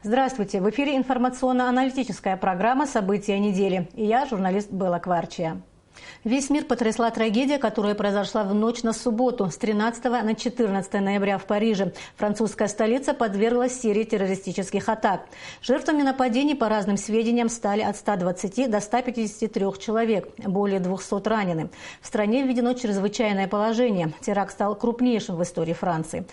Здравствуйте! В эфире информационно-аналитическая программа «События недели». И я, журналист Белла Кварчия. Весь мир потрясла трагедия, которая произошла в ночь на субботу, с 13 на 14 ноября в Париже. Французская столица подверглась серии террористических атак. Жертвами нападений, по разным сведениям, стали от 120 до 153 человек. Более 200 ранены. В стране введено чрезвычайное положение. Теракт стал крупнейшим в истории Франции.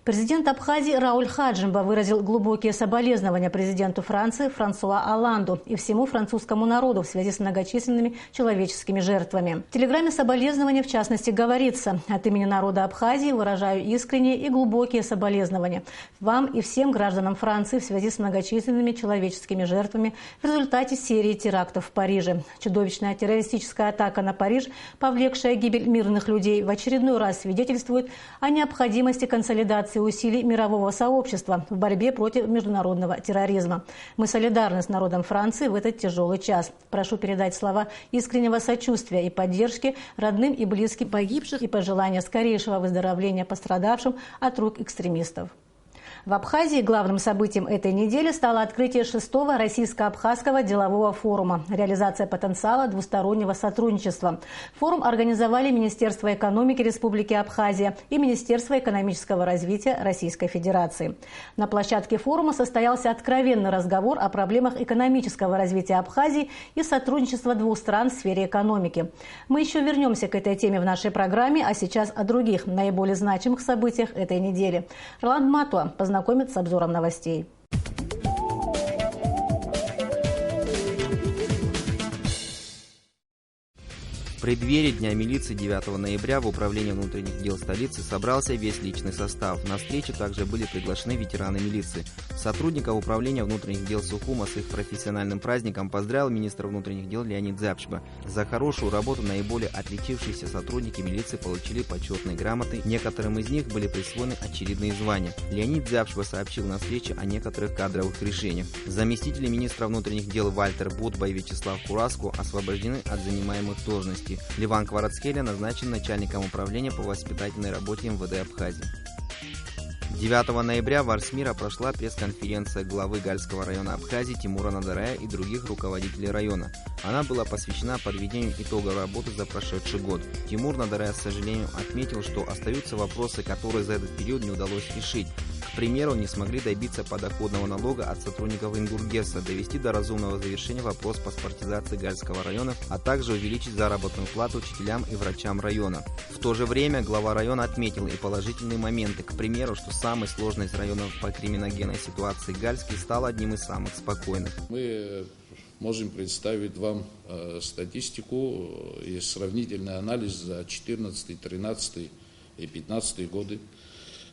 Президент Абхазии Рауль Хаджимба выразил глубокие соболезнования президенту Франции Франсуа Олланду и всему французскому народу в связи с многочисленными человеческими жертвами. В телеграмме соболезнования, в частности, говорится: «От имени народа Абхазии выражаю искренние и глубокие соболезнования вам и всем гражданам Франции в связи с многочисленными человеческими жертвами в результате серии терактов в Париже. Чудовищная террористическая атака на Париж, повлекшая гибель мирных людей, в очередной раз свидетельствует о необходимости консолидации усилий мирового сообщества в борьбе против международного терроризма. Мы солидарны с народом Франции в этот тяжелый час. Прошу передать слова искреннего сочувствия и поддержки родным и близким погибших и пожелания скорейшего выздоровления пострадавшим от рук экстремистов». В Абхазии главным событием этой недели стало открытие 6-го российско-абхазского делового форума «Реализация потенциала двустороннего сотрудничества». Форум организовали Министерство экономики Республики Абхазия и Министерство экономического развития Российской Федерации. На площадке форума состоялся откровенный разговор о проблемах экономического развития Абхазии и сотрудничества двух стран в сфере экономики. Мы еще вернемся к этой теме в нашей программе, а сейчас о других, наиболее значимых событиях этой недели. Роланд Матуа познакомит с обзором новостей. В преддверии Дня милиции 9 ноября в Управлении внутренних дел столицы собрался весь личный состав. На встречу также были приглашены ветераны милиции. Сотрудников Управления внутренних дел Сухума с их профессиональным праздником поздравил министр внутренних дел Леонид Дзябчба. За хорошую работу наиболее отличившиеся сотрудники милиции получили почетные грамоты. Некоторым из них были присвоены очередные звания. Леонид Дзябчба сообщил на встрече о некоторых кадровых решениях. Заместители министра внутренних дел Вальтер Будба и Вячеслав Кураску освобождены от занимаемых должностей. Ливан Кварацхеля назначен начальником управления по воспитательной работе МВД Абхазии. 9 ноября в Арсмира прошла пресс-конференция главы Гальского района Абхазии Тимура Надарая и других руководителей района. Она была посвящена подведению итогов работы за прошедший год. Тимур Надарая с сожалением отметил, что остаются вопросы, которые за этот период не удалось решить. К примеру, не смогли добиться подоходного налога от сотрудников Ингургеса, довести до разумного завершения вопрос паспортизации Гальского района, а также увеличить заработную плату учителям и врачам района. В то же время глава района отметил и положительные моменты. К примеру, что самый сложный из районов по криминогенной ситуации Гальский стал одним из самых спокойных. Мы можем представить вам статистику и сравнительный анализ за 2014, 2013 и 2015 годы.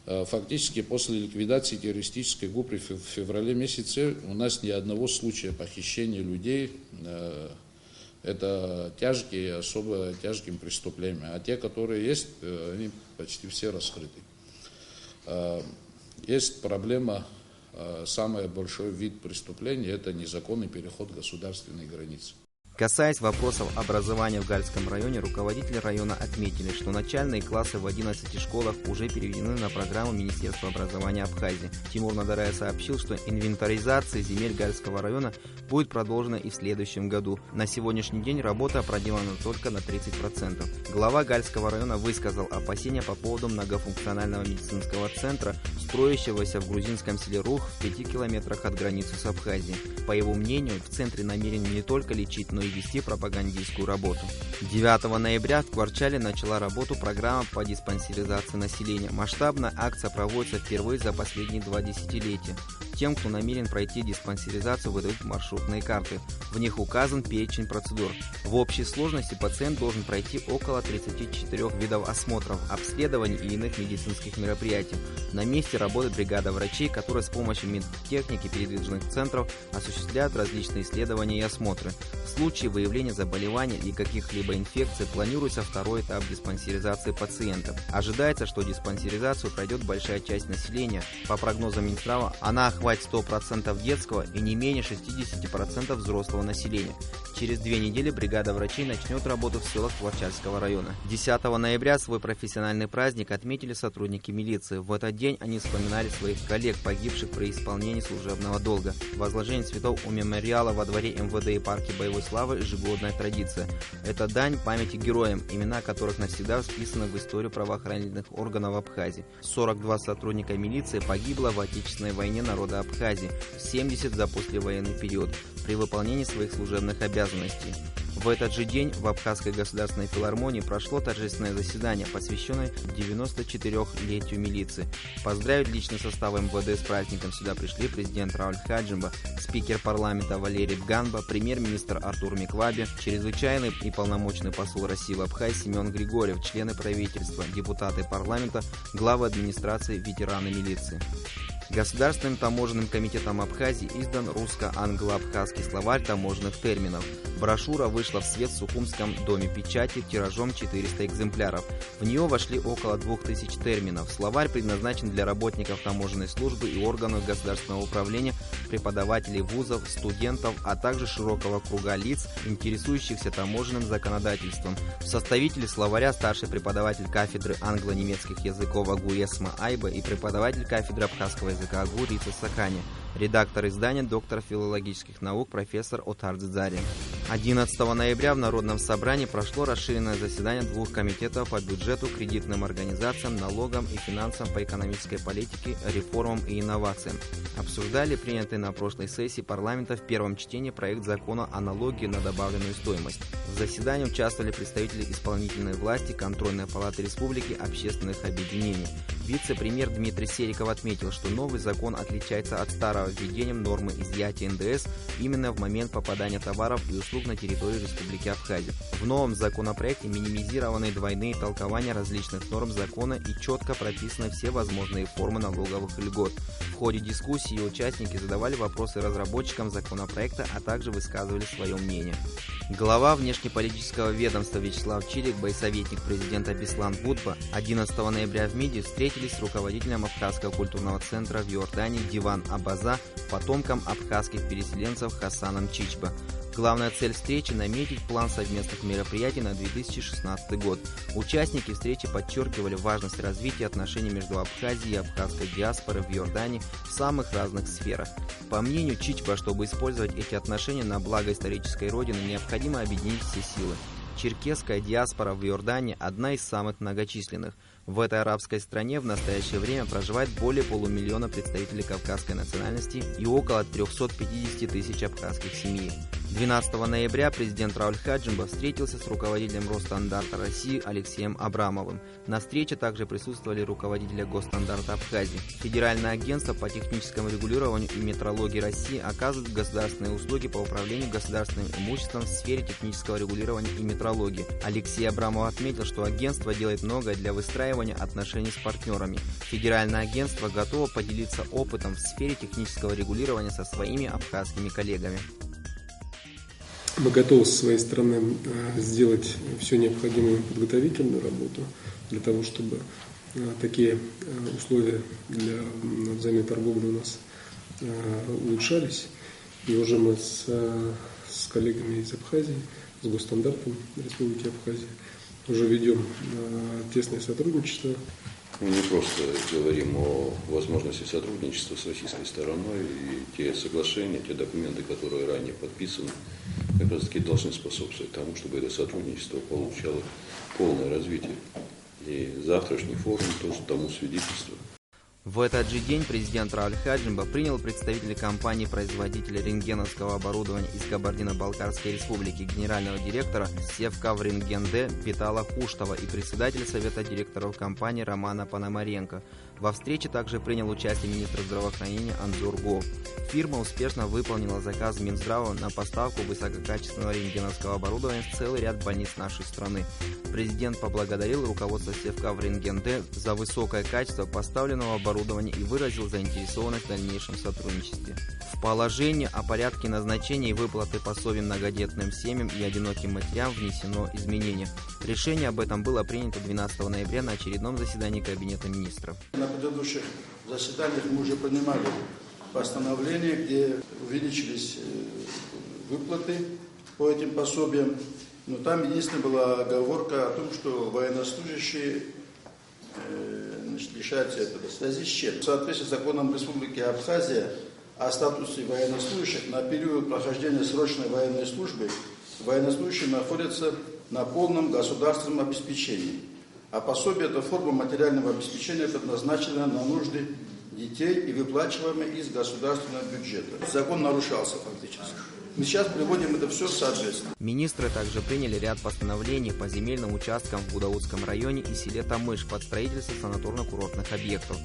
Фактически после ликвидации террористической группы в феврале месяце у нас ни одного случая похищения людей. Это тяжкие, особо тяжким преступлением. А те, которые есть, они почти все раскрыты. Есть проблема, самый большой вид преступления – это незаконный переход государственной границы. Касаясь вопросов образования в Гальском районе, руководители района отметили, что начальные классы в 11 школах уже переведены на программу Министерства образования Абхазии. Тимур Надарая сообщил, что инвентаризация земель Гальского района будет продолжена и в следующем году. На сегодняшний день работа проделана только на 30%. Глава Гальского района высказал опасения по поводу многофункционального медицинского центра, строящегося в грузинском селе Рух в 5 километрах от границы с Абхазией. По его мнению, в центре намерены не только лечить, но и вести пропагандистскую работу. 9 ноября в Кварчале начала работу программа по диспансеризации населения. Масштабная акция проводится впервые за последние 2 десятилетия. Тем, кто намерен пройти диспансеризацию, выдают маршрутные карты. В них указан перечень процедур. В общей сложности пациент должен пройти около 34 видов осмотров, обследований и иных медицинских мероприятий. На месте работает бригада врачей, которые с помощью медтехники передвижных центров осуществляют различные исследования и осмотры. В случае выявления заболеваний или каких-либо инфекций планируется второй этап диспансеризации пациентов. Ожидается, что диспансеризацию пройдет большая часть населения. По прогнозам Минздрава, она охватит 100% детского и не менее 60% взрослого населения. Через 2 недели бригада врачей начнет работу в селах Плавчальского района. 10 ноября свой профессиональный праздник отметили сотрудники милиции. В этот день они вспоминали своих коллег, погибших при исполнении служебного долга. Возложение цветов у мемориала во дворе МВД и парке боевой славы – ежегодная традиция. Это дань памяти героям, имена которых навсегда вписаны в историю правоохранительных органов Абхазии. 42 сотрудника милиции погибло в Отечественной войне народа Абхазии, 70 за послевоенный период при выполнении своих служебных обязанностей. В этот же день в Абхазской государственной филармонии прошло торжественное заседание, посвященное 94-летию милиции. Поздравить личный состав МВД с праздником сюда пришли президент Рауль Хаджимба, спикер парламента Валерий Бганба, премьер-министр Артур Микваби, чрезвычайный и полномочный посол России в Абхазии Семен Григорьев, члены правительства, депутаты парламента, главы администрации, ветераны милиции. Государственным таможенным комитетом Абхазии издан русско-англо-абхазский словарь таможенных терминов. Брошюра вышла в свет в Сухумском доме печати тиражом 400 экземпляров. В нее вошли около 2000 терминов. Словарь предназначен для работников таможенной службы и органов государственного управления, преподавателей вузов, студентов, а также широкого круга лиц, интересующихся таможенным законодательством. Составители словаря старший преподаватель кафедры англо-немецких языков АГУ Есма Айба и преподаватель кафедры абхазского языка АГУ Рица Сакани. Редактор издания доктор филологических наук профессор Отар Дзидзари. 11 ноября в Народном собрании прошло расширенное заседание двух комитетов по бюджету, кредитным организациям, налогам и финансам, по экономической политике, реформам и инновациям. Обсуждали принятый на прошлой сессии парламента в первом чтении проект закона о налоге на добавленную стоимость. В заседании участвовали представители исполнительной власти, контрольной палаты республики, общественных объединений. Вице-премьер Дмитрий Сериков отметил, что новый закон отличается от старого введением нормы изъятия НДС именно в момент попадания товаров и услуг на территорию Республики Абхазия. В новом законопроекте минимизированы двойные толкования различных норм закона и четко прописаны все возможные формы налоговых льгот. В ходе дискуссии участники задавали вопросы разработчикам законопроекта, а также высказывали свое мнение. Глава внешнеполитического ведомства Вячеслав Чилик, боесоветник президента Беслан Будба 11 ноября в МИДе встретились с руководителем Абхазского культурного центра в Иордании Диван Абаза, потомком абхазских переселенцев Хасаном Чичба. Главная цель встречи – наметить план совместных мероприятий на 2016 год. Участники встречи подчеркивали важность развития отношений между Абхазией и абхазской диаспорой в Иордании в самых разных сферах. По мнению Чичба, чтобы использовать эти отношения на благо исторической родины, необходимо объединить все силы. Черкесская диаспора в Иордании – одна из самых многочисленных. В этой арабской стране в настоящее время проживает более полумиллиона представителей кавказской национальности и около 350 тысяч абхазских семей. 12 ноября президент Рауль Хаджимба встретился с руководителем Росстандарта России Алексеем Абрамовым. На встрече также присутствовали руководители Госстандарта Абхазии. Федеральное агентство по техническому регулированию и метрологии России оказывает государственные услуги по управлению государственным имуществом в сфере технического регулирования и метрологии. Алексей Абрамов отметил, что агентство делает многое для выстраивания отношений с партнерами. Федеральное агентство готово поделиться опытом в сфере технического регулирования со своими абхазскими коллегами. Мы готовы со своей стороны сделать всю необходимую подготовительную работу для того, чтобы такие условия для взаимной торговли у нас улучшались. И уже мы с коллегами из Абхазии, с Госстандартом Республики Абхазия уже ведем тесное сотрудничество. Мы не просто говорим о возможности сотрудничества с российской стороной, и те соглашения, те документы, которые ранее подписаны, как раз таки должны способствовать тому, чтобы это сотрудничество получало полное развитие. И завтрашний форум тоже тому свидетельствует. В этот же день президент Рауль Хаджимба принял представителей компании-производителя рентгеновского оборудования из Кабардино-Балкарской республики, генерального директора Севкаврентгенде Питала Куштова и председателя совета директоров компании Романа Пономаренко. Во встрече также принял участие министр здравоохранения Анзор Го. Фирма успешно выполнила заказ Минздрава на поставку высококачественного рентгеновского оборудования в целый ряд больниц нашей страны. Президент поблагодарил руководство Севкаврентгенде за высокое качество поставленного оборудования и выразил заинтересованность в дальнейшем сотрудничестве. В положении о порядке назначения и выплаты пособий многодетным семьям и одиноким матерям внесено изменение. Решение об этом было принято 12 ноября на очередном заседании Кабинета министров. На предыдущих заседаниях мы уже принимали постановление, где увеличились выплаты по этим пособиям. Но там единственная была оговорка о том, что военнослужащие лишаются этого. В связи с чем? В соответствии с законом Республики Абхазия о статусе военнослужащих на период прохождения срочной военной службы военнослужащие находятся на полном государственном обеспечении. А пособие – это форма материального обеспечения, предназначенная на нужды детей и выплачиваемая из государственного бюджета. Закон нарушался фактически. Мы сейчас приводим это все в соответствие. Министры также приняли ряд постановлений по земельным участкам в Гудаутском районе и селе Тамыш под строительство санаторно-курортных объектов.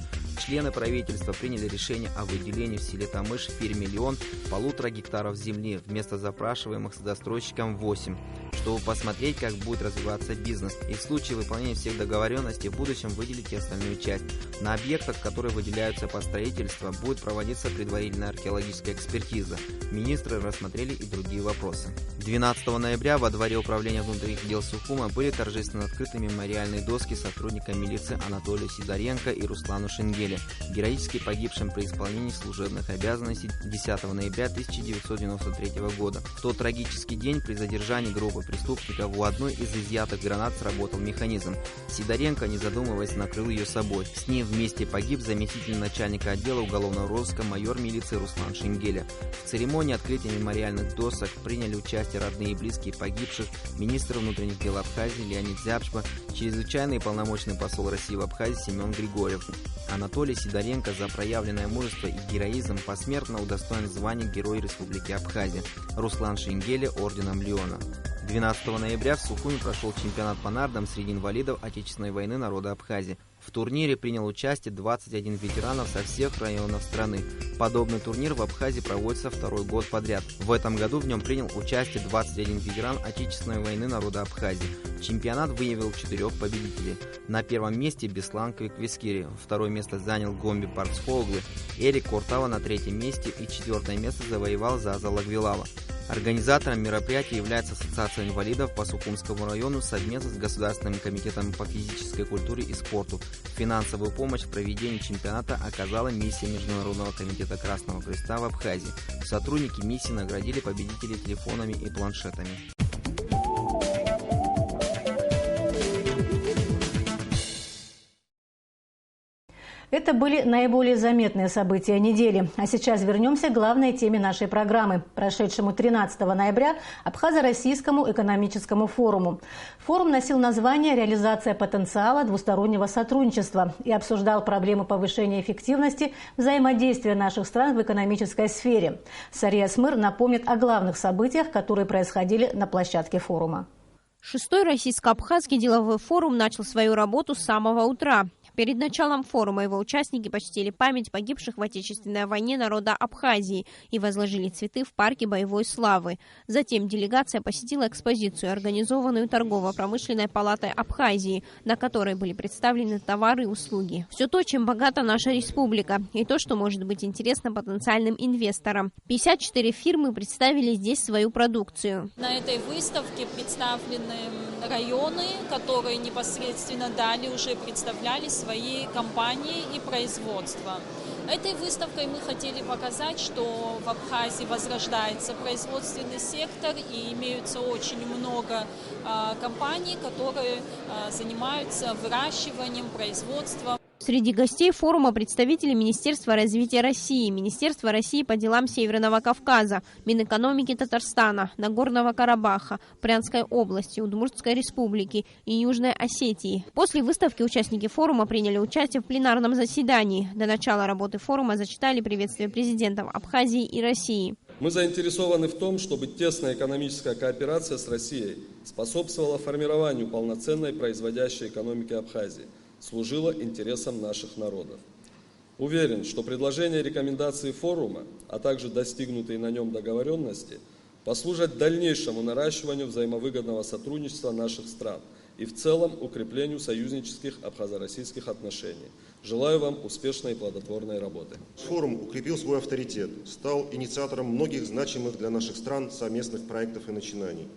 Члены правительства приняли решение о выделении в селе Тамыш фирме «Леон» 1,5 гектаров земли вместо запрашиваемых с застройщиком 8, чтобы посмотреть, как будет развиваться бизнес, и в случае выполнения всех договоренностей в будущем выделить и остальную часть. На объектах, которые выделяются по строительству, будет проводиться предварительная археологическая экспертиза. Министры рассмотрели и другие вопросы. 12 ноября во дворе управления внутренних дел Сухума были торжественно открыты мемориальные доски сотрудникам милиции Анатолию Сидоренко и Руслану Шенгеле, героически погибшим при исполнении служебных обязанностей 10 ноября 1993 года. В тот трагический день при задержании группы преступников у одной из изъятых гранат сработал механизм. Сидоренко, не задумываясь, накрыл ее собой. С ним вместе погиб заместитель начальника отдела уголовного розыска майор милиции Руслан Шенгеле. В церемонии открытия мемориальных досок приняли участие родные и близкие погибших, министр внутренних дел Абхазии Леонид Зябшба, чрезвычайный и полномочный посол России в Абхазии Семен Григорьев. Анатолий Сидоренко за проявленное мужество и героизм посмертно удостоен звания Герой Республики Абхазия, Руслан Шенгеле орденом Леона. 12 ноября в Сухуме прошел чемпионат по нардам среди инвалидов Отечественной войны народа Абхазии. В турнире принял участие 21 ветеранов со всех районов страны. Подобный турнир в Абхазии проводится второй год подряд. В этом году в нем принял участие 21 ветеран Отечественной войны народа Абхазии. Чемпионат выявил 4 победителей. На первом месте Беслан Квиквискири, второе место занял Гомби Парцхоглы, Эрик Куртава на третьем месте и 4 место завоевал Заза Лагвилава. Организатором мероприятия является Ассоциация инвалидов по Сухумскому району совместно с Государственным комитетом по физической культуре и спорту. Финансовую помощь в проведении чемпионата оказала миссия Международного комитета Красного Креста в Абхазии. Сотрудники миссии наградили победителей телефонами и планшетами. Это были наиболее заметные события недели. А сейчас вернемся к главной теме нашей программы, прошедшему 13 ноября Абхазо-Российскому экономическому форуму. Форум носил название «Реализация потенциала двустороннего сотрудничества» и обсуждал проблемы повышения эффективности взаимодействия наших стран в экономической сфере. Сария Смыр напомнит о главных событиях, которые происходили на площадке форума. 6-й российско-абхазский деловой форум начал свою работу с самого утра. Перед началом форума его участники почтили память погибших в Отечественной войне народа Абхазии и возложили цветы в парке боевой славы. Затем делегация посетила экспозицию, организованную торгово-промышленной палатой Абхазии, на которой были представлены товары и услуги. Все то, чем богата наша республика, и то, что может быть интересно потенциальным инвесторам. 54 фирмы представили здесь свою продукцию. На этой выставке представлены районы, которые непосредственно далее уже представляли свои компании и производства. Этой выставкой мы хотели показать, что в Абхазии возрождается производственный сектор и имеются очень много компаний, которые занимаются выращиванием, производством. Среди гостей форума представители Министерства развития России, Министерства России по делам Северного Кавказа, Минэкономики Татарстана, Нагорного Карабаха, Брянской области, Удмуртской республики и Южной Осетии. После выставки участники форума приняли участие в пленарном заседании. До начала работы форума зачитали приветствие президентов Абхазии и России. Мы заинтересованы в том, чтобы тесная экономическая кооперация с Россией способствовала формированию полноценной производящей экономики Абхазии, служила интересам наших народов. Уверен, что предложения и рекомендации форума, а также достигнутые на нем договоренности, послужат дальнейшему наращиванию взаимовыгодного сотрудничества наших стран и в целом укреплению союзнических абхазо-российских отношений. Желаю вам успешной и плодотворной работы. Форум укрепил свой авторитет, стал инициатором многих значимых для наших стран совместных проектов и начинаний.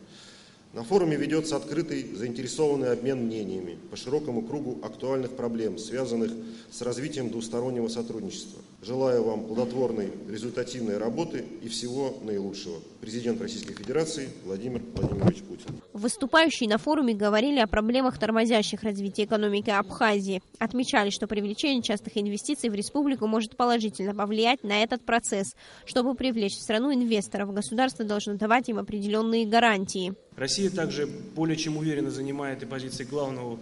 На форуме ведется открытый заинтересованный обмен мнениями по широкому кругу актуальных проблем, связанных с развитием двустороннего сотрудничества. Желаю вам плодотворной, результативной работы и всего наилучшего. Президент Российской Федерации Владимир Владимирович Путин. Выступающие на форуме говорили о проблемах, тормозящих развитие экономики Абхазии. Отмечали, что привлечение частных инвестиций в республику может положительно повлиять на этот процесс. Чтобы привлечь в страну инвесторов, государство должно давать им определенные гарантии. Россия также более чем уверенно занимает и позиции главного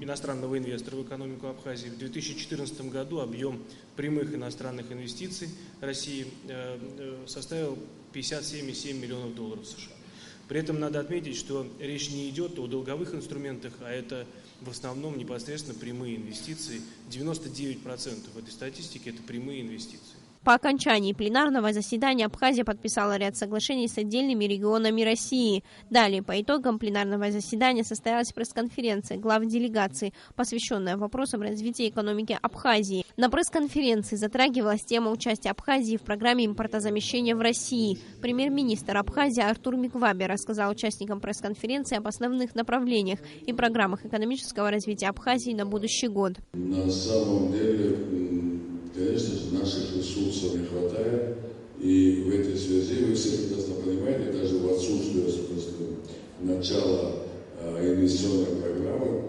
иностранного инвестора в экономику Абхазии. В 2014 году объем прямых иностранных инвестиций России составил $57,7 миллионов США. При этом надо отметить, что речь не идет о долговых инструментах, а это в основном непосредственно прямые инвестиции. 99% этой статистики – это прямые инвестиции. По окончании пленарного заседания Абхазия подписала ряд соглашений с отдельными регионами России. Далее, по итогам пленарного заседания состоялась пресс-конференция глав делегаций, посвященная вопросам развития экономики Абхазии. На пресс-конференции затрагивалась тема участия Абхазии в программе импортозамещения в России. Премьер-министр Абхазии Артур Микваби рассказал участникам пресс-конференции об основных направлениях и программах экономического развития Абхазии на будущий год. На самом деле, конечно, наших ресурсов не хватает, и в этой связи вы все прекрасно понимаете, даже в отсутствие, собственно, начала инвестиционной программы,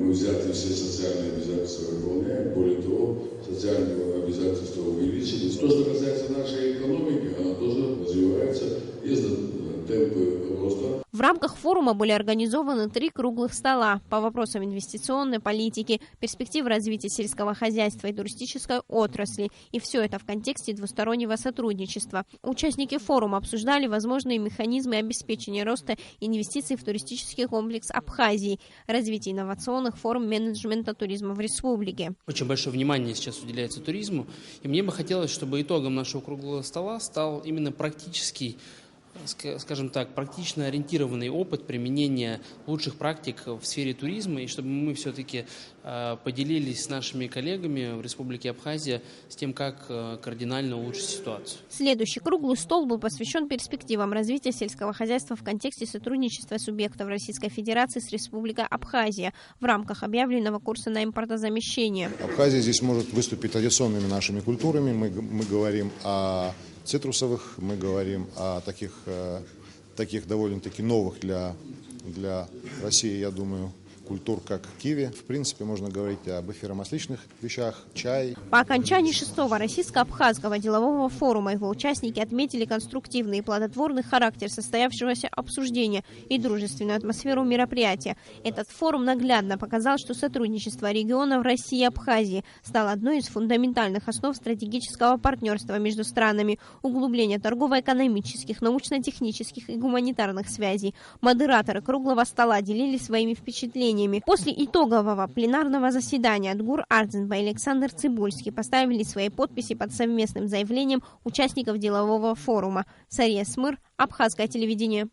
мы взяты все социальные обязательства выполняем, более того, социальные обязательства увеличились. То, что касается нашей экономики, она тоже развивается, есть темпы роста. В рамках форума были организованы 3 круглых стола по вопросам инвестиционной политики, перспектив развития сельского хозяйства и туристической отрасли. И все это в контексте двустороннего сотрудничества. Участники форума обсуждали возможные механизмы обеспечения роста инвестиций в туристический комплекс Абхазии, развитие инновационных форм менеджмента туризма в республике. Очень большое внимание сейчас уделяется туризму, и мне бы хотелось, чтобы итогом нашего круглого стола стал именно практический, скажем так, практично ориентированный опыт применения лучших практик в сфере туризма, и чтобы мы все-таки поделились с нашими коллегами в Республике Абхазия с тем, как кардинально улучшить ситуацию. Следующий круглый стол был посвящен перспективам развития сельского хозяйства в контексте сотрудничества субъектов Российской Федерации с Республикой Абхазия в рамках объявленного курса на импортозамещение. Абхазия здесь может выступить традиционными нашими культурами. Мы говорим о цитрусовых, мы говорим о таких довольно-таки новых для России, я думаю, культур, как киви. В принципе, можно говорить об эфиромасличных вещах, чай. По окончании 6-го российско-абхазского делового форума его участники отметили конструктивный и плодотворный характер состоявшегося обсуждения и дружественную атмосферу мероприятия. Этот форум наглядно показал, что сотрудничество регионов России и Абхазии стало одной из фундаментальных основ стратегического партнерства между странами, углубление торгово-экономических, научно-технических и гуманитарных связей. Модераторы круглого стола делились своими впечатлениями. После итогового пленарного заседания Адгур Ардзенба и Александр Цибульский поставили свои подписи под совместным заявлением участников делового форума. Сария Смыр, Абхазское телевидение.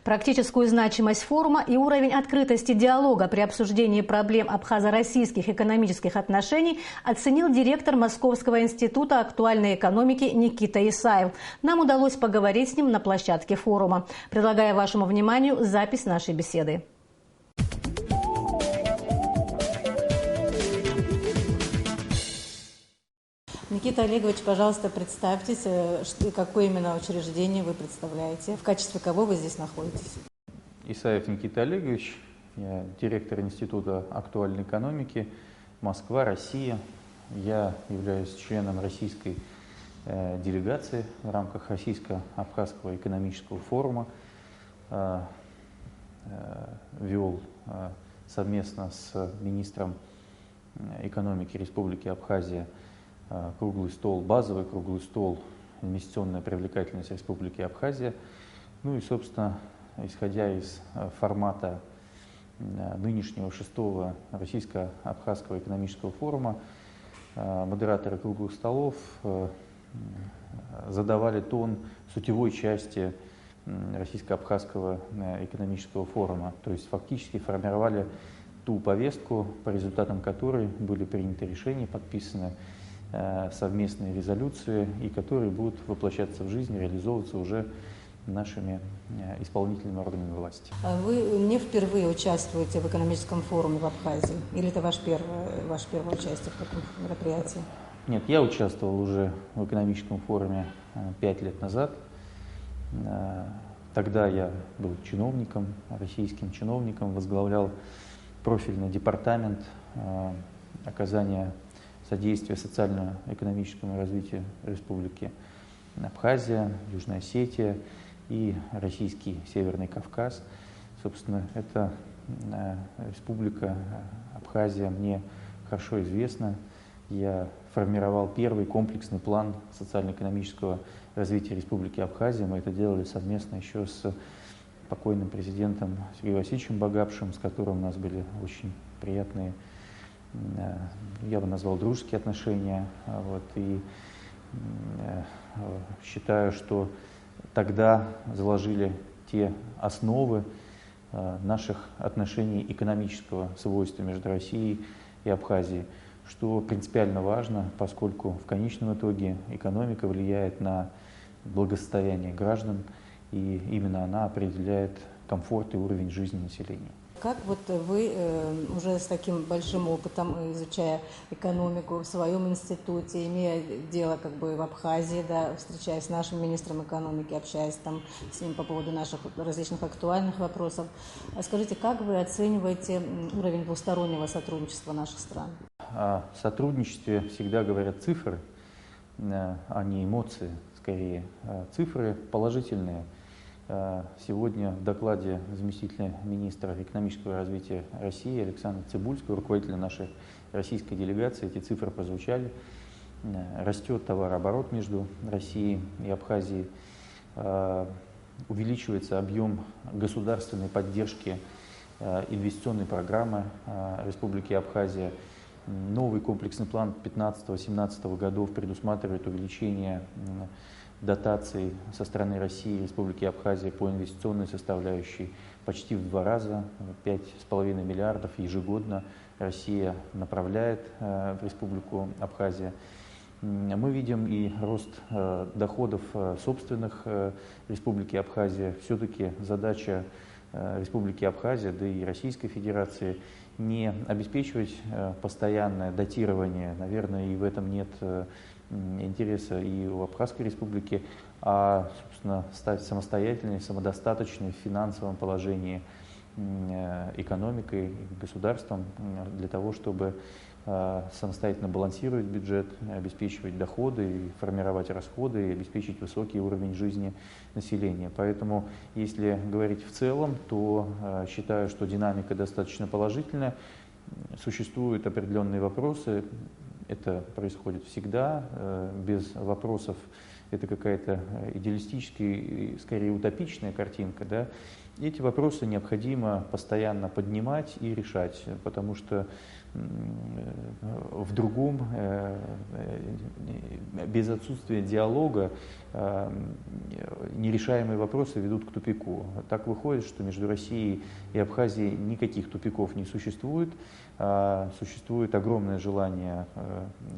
Практическую значимость форума и уровень открытости диалога при обсуждении проблем абхазо-российских экономических отношений оценил директор Московского института актуальной экономики Никита Исаев. Нам удалось поговорить с ним на площадке форума. Предлагаю вашему вниманию запись нашей беседы. Никита Олегович, пожалуйста, представьтесь, какое именно учреждение вы представляете, в качестве кого вы здесь находитесь. Исаев Никита Олегович, я директор Института актуальной экономики, Москва, Россия. Я являюсь членом российской делегации в рамках Российско-Абхазского экономического форума. Вел совместно с министром экономики Республики Абхазия круглый стол, базовый круглый стол «Инвестиционная привлекательность Республики Абхазия». Ну и, собственно, исходя из формата нынешнего 6-го Российско-Абхазского экономического форума, модераторы круглых столов задавали тон сутевой части Российско-Абхазского экономического форума, то есть фактически формировали ту повестку, по результатам которой были приняты решения, подписаны совместные резолюции, и которые будут воплощаться в жизнь, реализовываться уже нашими исполнительными органами власти. А вы не впервые участвуете в экономическом форуме в Абхазии? Или это ваше первое участие в таком мероприятии? Нет, я участвовал уже в экономическом форуме 5 лет назад. Тогда я был чиновником, российским чиновником, возглавлял профильный департамент оказания содействия социально-экономическому развитию Республики Абхазия, Южная Осетия и Российский Северный Кавказ. Собственно, эта Республика Абхазия мне хорошо известна. Я формировал первый комплексный план социально-экономического развития Республики Абхазия. Мы это делали совместно еще с покойным президентом Сергеем Васильевичем Багапшем, с которым у нас были очень приятные, я бы назвал, дружеские отношения. И считаю, что тогда заложили те основы наших отношений экономического свойства между Россией и Абхазией, что принципиально важно, поскольку в конечном итоге экономика влияет на благосостояние граждан, и именно она определяет комфорт и уровень жизни населения. Как вот вы уже с таким большим опытом, изучая экономику в своем институте, имея дело как бы в Абхазии, да, встречаясь с нашим министром экономики, общаясь там с ним по поводу наших различных актуальных вопросов, скажите, как вы оцениваете уровень двустороннего сотрудничества наших стран? О сотрудничестве всегда говорят цифры, а не эмоции, скорее. Цифры положительные. Сегодня в докладе заместителя министра экономического развития России Александра Цыбульского, руководителя нашей российской делегации, эти цифры прозвучали. Растет товарооборот между Россией и Абхазией, увеличивается объем государственной поддержки инвестиционной программы Республики Абхазия. Новый комплексный план 2015-2017 годов предусматривает увеличение дотаций со стороны России и Республики Абхазия по инвестиционной составляющей почти в 2 раза, 5,5 миллиардов ежегодно Россия направляет в Республику Абхазия. Мы видим и рост доходов собственных Республики Абхазия. Все-таки задача Республики Абхазия, да и Российской Федерации не обеспечивать постоянное датирование, наверное, и в этом нет интереса и у Абхазской республики, а, собственно, стать самостоятельной, самодостаточной в финансовом положении экономикой, государством для того, чтобы самостоятельно балансировать бюджет, обеспечивать доходы, формировать расходы и обеспечить высокий уровень жизни населения. Поэтому, если говорить в целом, то считаю, что динамика достаточно положительная. Существуют определенные вопросы. Это происходит всегда, без вопросов. Это какая-то идеалистическая, скорее утопичная картинка. Да? Эти вопросы необходимо постоянно поднимать и решать, потому что в другом, без отсутствия диалога, нерешаемые вопросы ведут к тупику. Так выходит, что между Россией и Абхазией никаких тупиков не существует. Существует огромное желание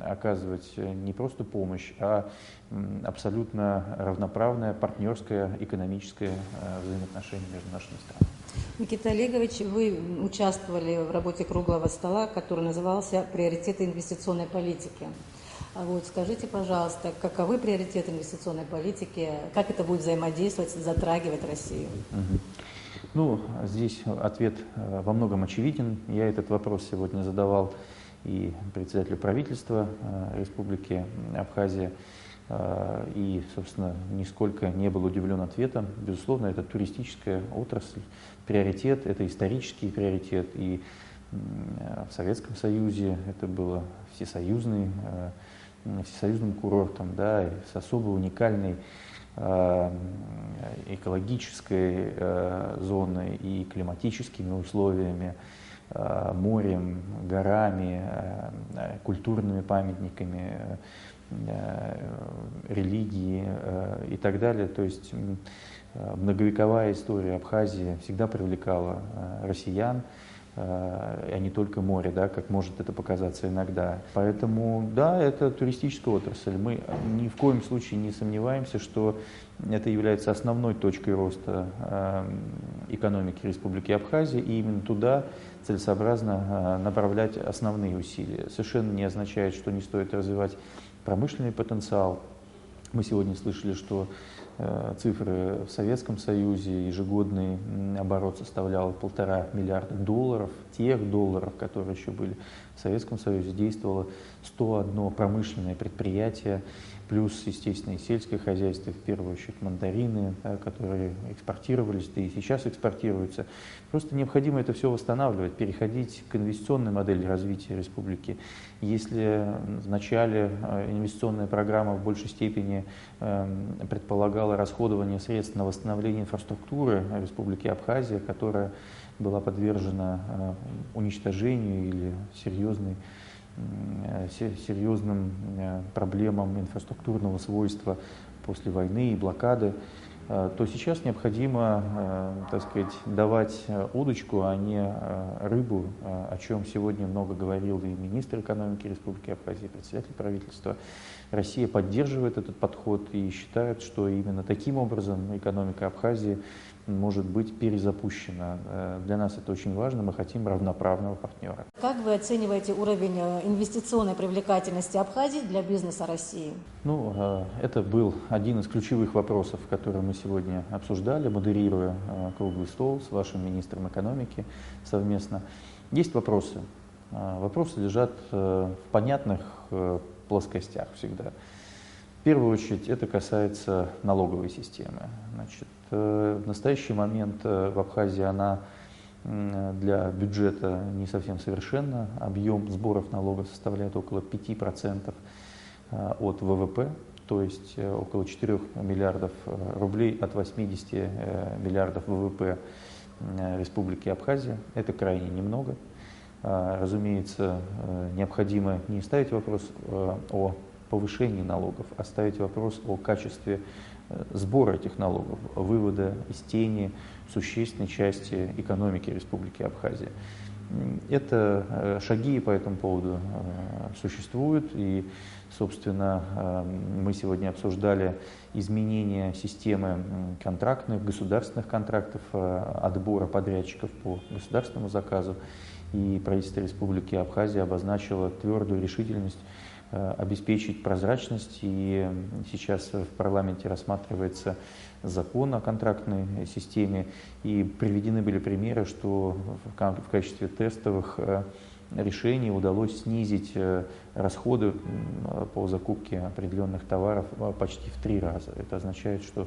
оказывать не просто помощь, а абсолютно равноправное партнерское экономическое взаимоотношение между нашими странами. Никита Олегович, вы участвовали в работе круглого стола, который назывался «Приоритеты инвестиционной политики». Скажите, пожалуйста, каковы приоритеты инвестиционной политики, как это будет взаимодействовать, затрагивать Россию? Здесь ответ во многом очевиден. Я этот вопрос сегодня задавал и председателю правительства Республики Абхазия, и, собственно, нисколько не был удивлен ответом. Безусловно, это туристическая отрасль, приоритет, это исторический приоритет, и в Советском Союзе это было всесоюзным курортом, да, с особо уникальной экологической зоной и климатическими условиями, морем, горами, культурными памятниками, религии и так далее. То есть многовековая история Абхазии всегда привлекала россиян. а не только море, да, как может это показаться иногда. Поэтому, да, это туристическая отрасль. Мы ни в коем случае не сомневаемся, что это является основной точкой роста экономики Республики Абхазия, и именно туда целесообразно направлять основные усилия. Совершенно не означает, что не стоит развивать промышленный потенциал. Мы сегодня слышали, что цифры в Советском Союзе, ежегодный оборот составлял $1,5 миллиарда, тех долларов, которые еще были в Советском Союзе, действовало 101 промышленное предприятие, плюс, естественно, и сельское хозяйство, в первую очередь мандарины, которые экспортировались, да и сейчас экспортируются. Просто необходимо это все восстанавливать, переходить к инвестиционной модели развития республики. Если в начале инвестиционная программа в большей степени предполагала расходование средств на восстановление инфраструктуры Республики Абхазия, которая была подвержена уничтожению или серьезным проблемам инфраструктурного свойства после войны и блокады, то сейчас необходимо, так сказать, давать удочку, а не рыбу, о чем сегодня много говорил и министр экономики Республики Абхазия, и председатель правительства. Россия поддерживает этот подход и считает, что именно таким образом экономика Абхазии может быть перезапущена. Для нас это очень важно, мы хотим равноправного партнера. Как вы оцениваете уровень инвестиционной привлекательности Абхазии для бизнеса России? Это был один из ключевых вопросов, которые мы сегодня обсуждали, модерируя круглый стол с вашим министром экономики совместно. Есть вопросы. Вопросы лежат в понятных плоскостях всегда. В первую очередь это касается налоговой системы. В настоящий момент в Абхазии она для бюджета не совсем совершенна. Объем сборов налогов составляет около 5% от ВВП, то есть около 4 миллиардов рублей от 80 миллиардов ВВП Республики Абхазия. Это крайне немного. Разумеется, необходимо не ставить вопрос о повышении налогов, а ставить вопрос о качестве сбора этих налогов, вывода из тени существенной части экономики Республики Абхазия. Это шаги по этому поводу существуют, и, собственно, мы сегодня обсуждали изменение системы контрактных, государственных контрактов, отбора подрядчиков по государственному заказу, и правительство Республики Абхазия обозначило твердую решительность обеспечить прозрачность, и сейчас в парламенте рассматривается закон о контрактной системе, и приведены были примеры, что в качестве тестовых решений удалось снизить расходы по закупке определенных товаров почти в 3 раза. Это означает, что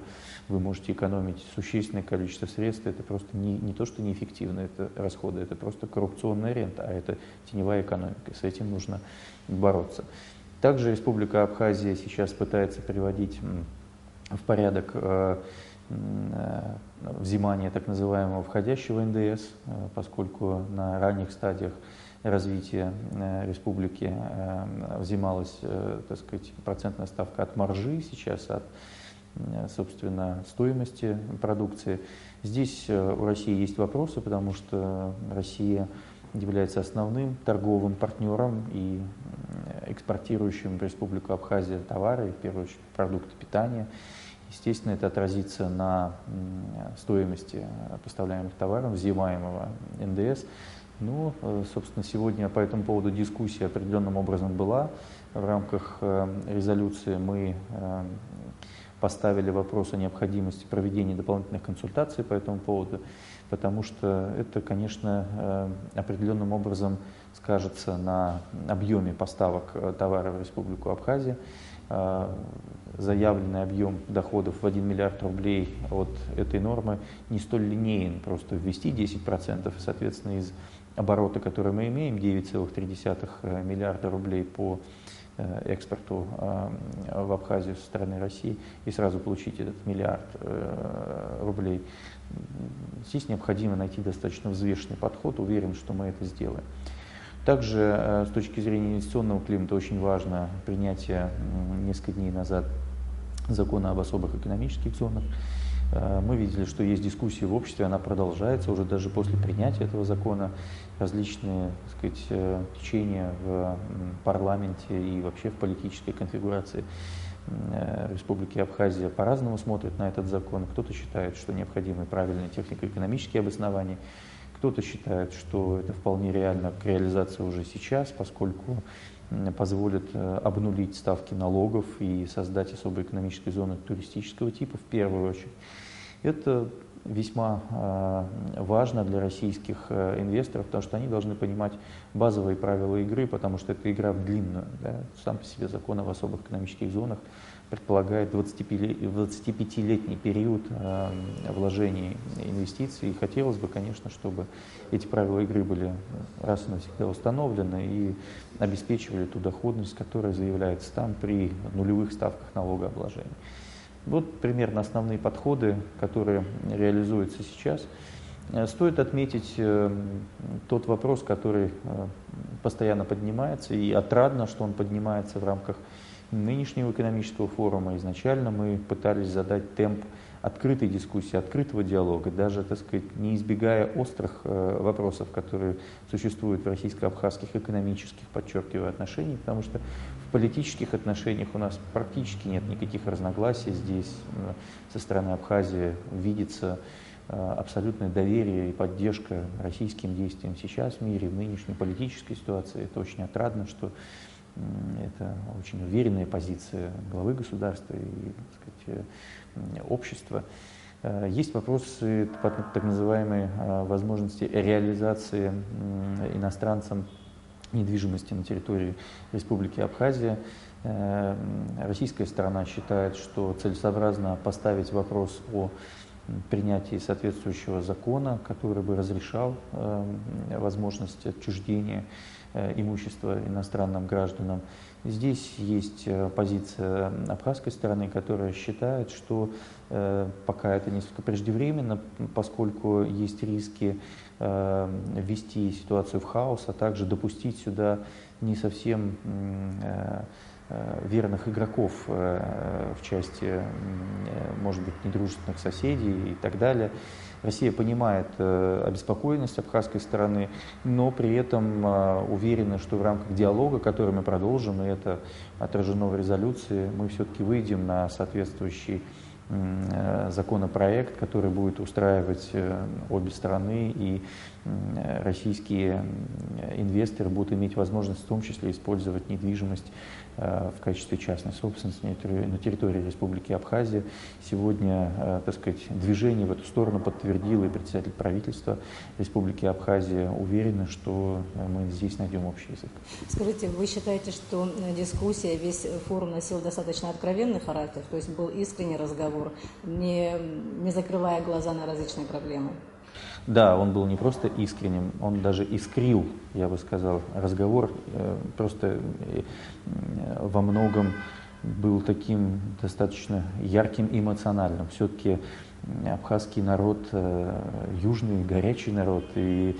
вы можете экономить существенное количество средств. Это просто не то, что неэффективно, это расходы, это просто коррупционная рента, а это теневая экономика. С этим нужно бороться. Также Республика Абхазия сейчас пытается приводить в порядок взимание так называемого входящего НДС, поскольку на ранних стадиях развития республики взималась, так сказать, процентная ставка от маржи, сейчас от, собственно, стоимости продукции. Здесь у России есть вопросы, потому что Россия является основным торговым партнером и экспортирующим в Республику Абхазия товары, в первую очередь продукты питания. Естественно, это отразится на стоимости поставляемых товаров, взимаемого НДС. Ну, собственно, сегодня по этому поводу дискуссия определенным образом была. В рамках резолюции мы поставили вопрос о необходимости проведения дополнительных консультаций по этому поводу, потому что это, конечно, определенным образом скажется на объеме поставок товаров в Республику Абхазия. Заявленный объем доходов в 1 миллиард рублей от этой нормы не столь линеен, просто ввести 10%, и, соответственно, из оборота, который мы имеем, 9,3 миллиарда рублей по экспорту в Абхазию со стороны России, и сразу получить этот миллиард рублей. Здесь необходимо найти достаточно взвешенный подход, уверен, что мы это сделаем. Также с точки зрения инвестиционного климата очень важно принятие несколько дней назад закона об особых экономических зонах. Мы видели, что есть дискуссия в обществе, она продолжается уже даже после принятия этого закона. Различные, так сказать, течения в парламенте и вообще в политической конфигурации Республики Абхазия по-разному смотрят на этот закон. Кто-то считает, что необходимы правильные технико-экономические обоснования, кто-то считает, что это вполне реально к реализации уже сейчас, поскольку позволит обнулить ставки налогов и создать особую экономическую зону туристического типа в первую очередь. Это весьма важно для российских инвесторов, потому что они должны понимать базовые правила игры, потому что это игра в длинную. Да? Сам по себе закон об особых экономических зонах предполагает 25-летний период вложений инвестиций. И хотелось бы, конечно, чтобы эти правила игры были раз и навсегда установлены и обеспечивали ту доходность, которая заявляется там при нулевых ставках налогообложения. Вот примерно основные подходы, которые реализуются сейчас. Стоит отметить тот вопрос, который постоянно поднимается, и отрадно, что он поднимается в рамках нынешнего экономического форума. Изначально мы пытались задать темп открытой дискуссии, открытого диалога, даже, так сказать, не избегая острых вопросов, которые существуют в российско-абхазских экономических, подчеркиваю, отношениях, потому что в политических отношениях у нас практически нет никаких разногласий. Здесь со стороны Абхазии видится абсолютное доверие и поддержка российским действиям сейчас в мире, в нынешней политической ситуации. Это очень отрадно, что это очень уверенная позиция главы государства и, так сказать, общества. Есть вопросы по так называемой возможности реализации иностранцам недвижимости на территории Республики Абхазия. Российская сторона считает, что целесообразно поставить вопрос о принятии соответствующего закона, который бы разрешал возможность отчуждения имущества иностранным гражданам. Здесь есть позиция абхазской стороны, которая считает, что пока это несколько преждевременно, поскольку есть риски ввести ситуацию в хаос, а также допустить сюда не совсем верных игроков в части, может быть, недружественных соседей и так далее. Россия понимает обеспокоенность абхазской стороны, но при этом уверена, что в рамках диалога, который мы продолжим, и это отражено в резолюции, мы все-таки выйдем на соответствующий законопроект, который будет устраивать обе стороны, и российские инвесторы будут иметь возможность в том числе использовать недвижимость в качестве частной собственности на территории Республики Абхазия. Сегодня, так сказать, движение в эту сторону подтвердил и председатель правительства Республики Абхазия. Уверены, что мы здесь найдем общий язык. Скажите, вы считаете, что дискуссия, весь форум носил достаточно откровенный характер, то есть был искренний разговор, не закрывая глаза на различные проблемы? Да, он был не просто искренним, он даже искрил, я бы сказал, разговор просто во многом был таким достаточно ярким и эмоциональным. Все-таки абхазский народ, южный, горячий народ, и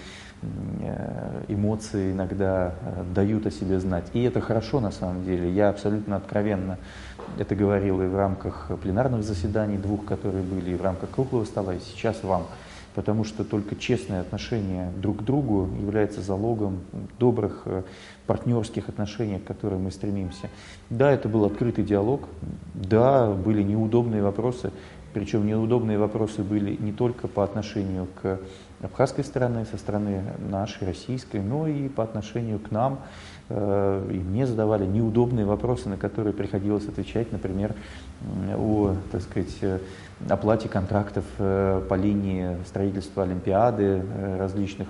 эмоции иногда дают о себе знать. И это хорошо на самом деле. Я абсолютно откровенно это говорил и в рамках пленарных заседаний двух, которые были, и в рамках круглого стола, и сейчас вам. Потому что только честное отношение друг к другу является залогом добрых партнерских отношений, к которым мы стремимся. Да, это был открытый диалог, да, были неудобные вопросы, причем неудобные вопросы были не только по отношению к абхазской стороне, со стороны нашей, российской, но и по отношению к нам. И мне задавали неудобные вопросы, на которые приходилось отвечать, например, о, так сказать, оплате контрактов по линии строительства Олимпиады, различных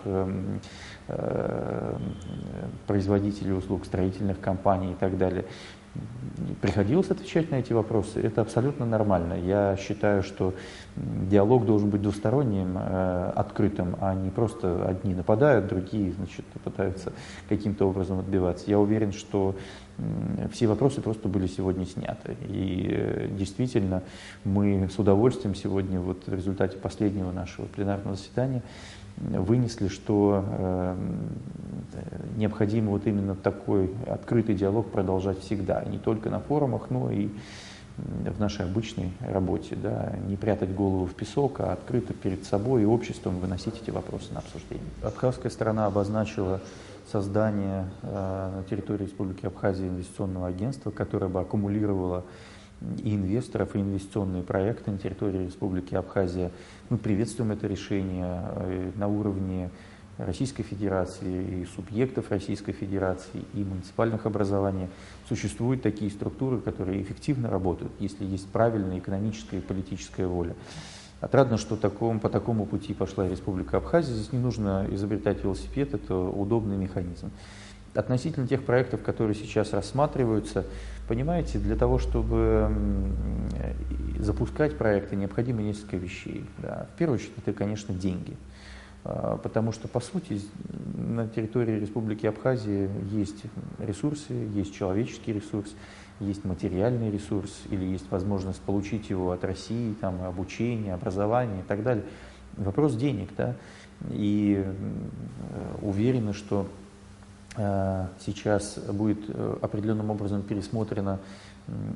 производителей услуг, строительных компаний и так далее. Приходилось отвечать на эти вопросы. Это абсолютно нормально. Я считаю, что диалог должен быть двусторонним, открытым, а не просто одни нападают, другие, значит, пытаются каким-то образом отбиваться. Я уверен, что все вопросы просто были сегодня сняты. И действительно, мы с удовольствием сегодня, вот в результате последнего нашего пленарного заседания, вынесли, что необходимо вот именно такой открытый диалог продолжать всегда, не только на форумах, но и в нашей обычной работе, да, не прятать голову в песок, а открыто перед собой и обществом выносить эти вопросы на обсуждение. Абхазская сторона обозначила создание на территории Республики Абхазия инвестиционного агентства, которое бы аккумулировало и инвесторов, и инвестиционные проекты на территории Республики Абхазия. Мы приветствуем это решение на уровне Российской Федерации и субъектов Российской Федерации и муниципальных образований. Существуют такие структуры, которые эффективно работают, если есть правильная экономическая и политическая воля. Отрадно, что по такому пути пошла Республика Абхазия. Здесь не нужно изобретать велосипед, это удобный механизм. Относительно тех проектов, которые сейчас рассматриваются, понимаете, для того, чтобы запускать проекты, необходимо несколько вещей. Да. В первую очередь, это, конечно, деньги. Потому что, по сути, на территории Республики Абхазия есть ресурсы, есть человеческий ресурс, есть материальный ресурс, или есть возможность получить его от России, там, обучение, образование и так далее. Вопрос денег, да, и уверены, что сейчас будет определенным образом пересмотрена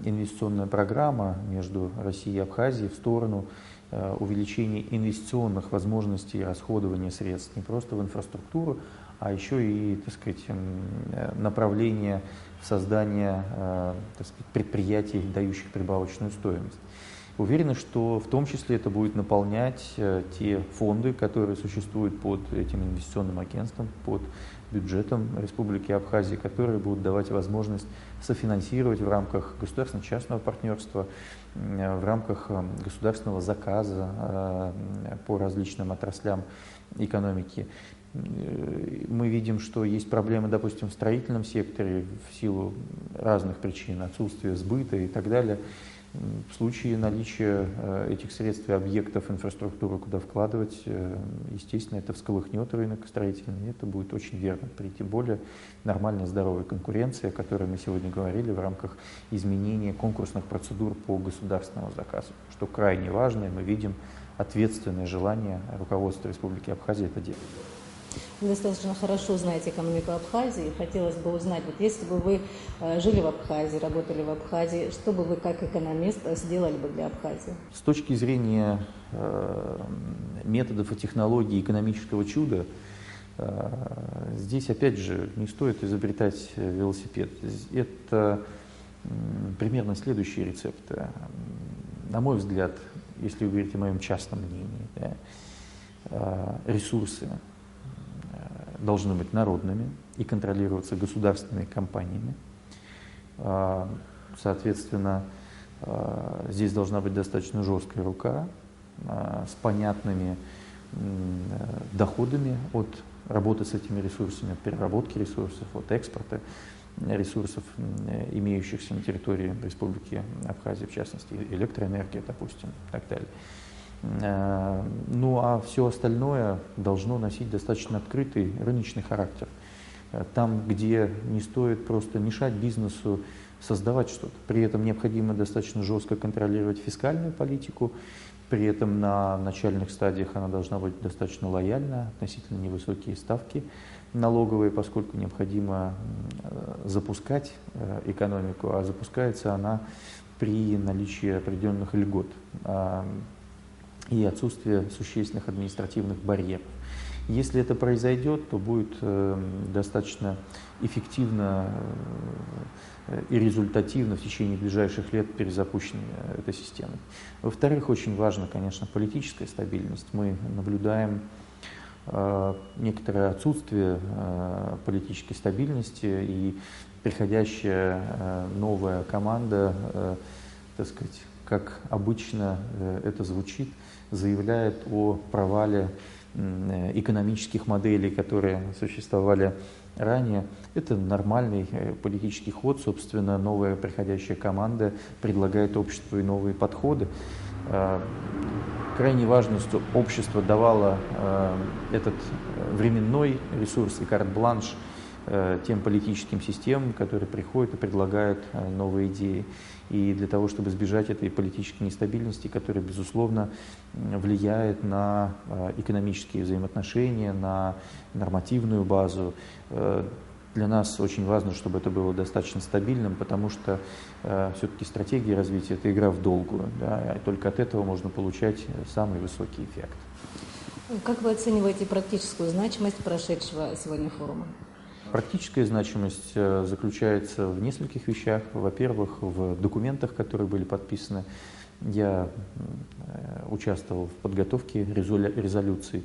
инвестиционная программа между Россией и Абхазией в сторону увеличения инвестиционных возможностей расходования средств не просто в инфраструктуру, а еще и, так сказать, направление в создание, так сказать, предприятий, дающих прибавочную стоимость. Уверены, что в том числе это будет наполнять те фонды, которые существуют под этим инвестиционным агентством, под бюджетом Республики Абхазия, которые будут давать возможность софинансировать в рамках государственно-частного партнерства, в рамках государственного заказа по различным отраслям экономики. Мы видим, что есть проблемы, допустим, в строительном секторе в силу разных причин, отсутствия сбыта и так далее. В случае наличия этих средств и объектов инфраструктуры, куда вкладывать, естественно, это всколыхнет рынок строительный, и это будет очень верно при тем более нормальной здоровой конкуренции, о которой мы сегодня говорили в рамках изменения конкурсных процедур по государственному заказу, что крайне важно, и мы видим ответственное желание руководства Республики Абхазия это делать. Вы достаточно хорошо знаете экономику Абхазии. Хотелось бы узнать, вот если бы вы жили в Абхазии, работали в Абхазии, что бы вы как экономист сделали бы для Абхазии? С точки зрения методов и технологий экономического чуда, здесь опять же не стоит изобретать велосипед. Это примерно следующие рецепты. На мой взгляд, если вы говорите о моем частном мнении, да, ресурсы должны быть народными и контролироваться государственными компаниями. Соответственно, здесь должна быть достаточно жесткая рука с понятными доходами от работы с этими ресурсами, от переработки ресурсов, от экспорта ресурсов, имеющихся на территории Республики Абхазия, в частности, электроэнергия, допустим, и так далее. Ну а все остальное должно носить достаточно открытый рыночный характер. Там, где не стоит просто мешать бизнесу создавать что-то. При этом необходимо достаточно жестко контролировать фискальную политику. При этом на начальных стадиях она должна быть достаточно лояльна, относительно невысокие ставки налоговые, поскольку необходимо запускать экономику, а запускается она при наличии определенных льгот и отсутствие существенных административных барьеров. Если это произойдет, то будет достаточно эффективно и результативно в течение ближайших лет перезапущена эта система. Во-вторых, очень важна, конечно, политическая стабильность. Мы наблюдаем некоторое отсутствие политической стабильности, и приходящая новая команда, так сказать, как обычно это звучит, заявляет о провале экономических моделей, которые существовали ранее. Это нормальный политический ход. Собственно, новая приходящая команда предлагает обществу и новые подходы. Крайне важно, что общество давало этот временной ресурс и карт-бланш тем политическим системам, которые приходят и предлагают новые идеи. И для того, чтобы избежать этой политической нестабильности, которая, безусловно, влияет на экономические взаимоотношения, на нормативную базу, Для нас очень важно, чтобы это было достаточно стабильным, потому что все-таки стратегия развития – это игра в долгую, да, и только от этого можно получать самый высокий эффект. Как вы оцениваете практическую значимость прошедшего сегодня форума? Практическая значимость заключается в нескольких вещах. Во-первых, в документах, которые были подписаны. Я участвовал в подготовке резолюций.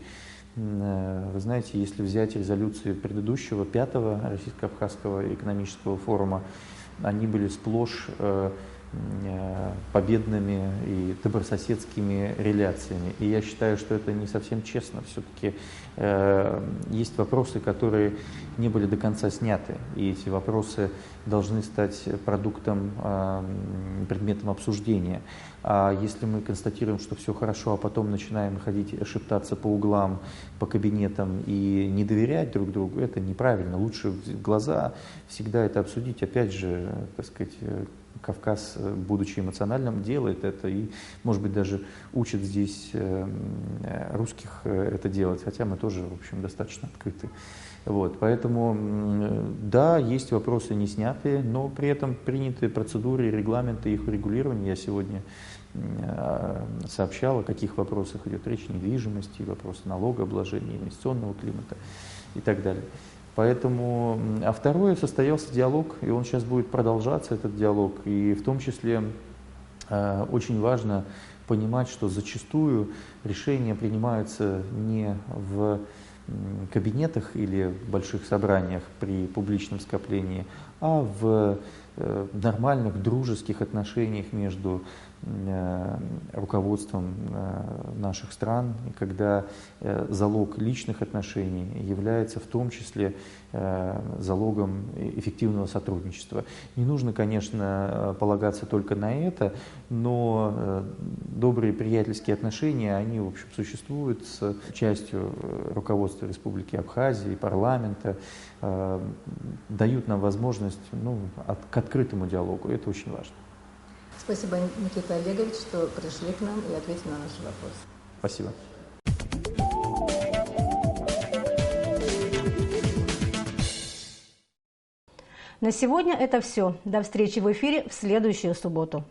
Вы знаете, если взять резолюции предыдущего, 5-го Российско-Абхазского экономического форума, они были сплошь победными и добрососедскими реляциями. И я считаю, что это не совсем честно. Все-таки есть вопросы, которые не были до конца сняты. И эти вопросы должны стать продуктом, предметом обсуждения. А если мы констатируем, что все хорошо, а потом начинаем ходить, шептаться по углам, по кабинетам и не доверять друг другу, это неправильно. Лучше в глаза всегда это обсудить. Опять же, так сказать, Кавказ, будучи эмоциональным, делает это и, может быть, даже учит здесь русских это делать, хотя мы тоже, в общем, достаточно открыты. Вот, поэтому, да, есть вопросы не снятые, но при этом приняты процедуры, регламенты их регулирования. Я сегодня сообщал, о каких вопросах идет речь: недвижимости, вопросы налогообложения, инвестиционного климата и так далее. Поэтому, а второе, состоялся диалог, и он сейчас будет продолжаться, этот диалог, и в том числе очень важно понимать, что зачастую решения принимаются не в кабинетах или в больших собраниях при публичном скоплении, а в нормальных дружеских отношениях между руководством наших стран, когда залог личных отношений является в том числе залогом эффективного сотрудничества. Не нужно, конечно, полагаться только на это, но добрые приятельские отношения, они, в общем, существуют с частью руководства Республики Абхазии, парламента, дают нам возможность к открытому диалогу. Это очень важно. Спасибо, Никита Олегович, что пришли к нам и ответили на наши вопросы. Спасибо. На сегодня это все. До встречи в эфире в следующую субботу.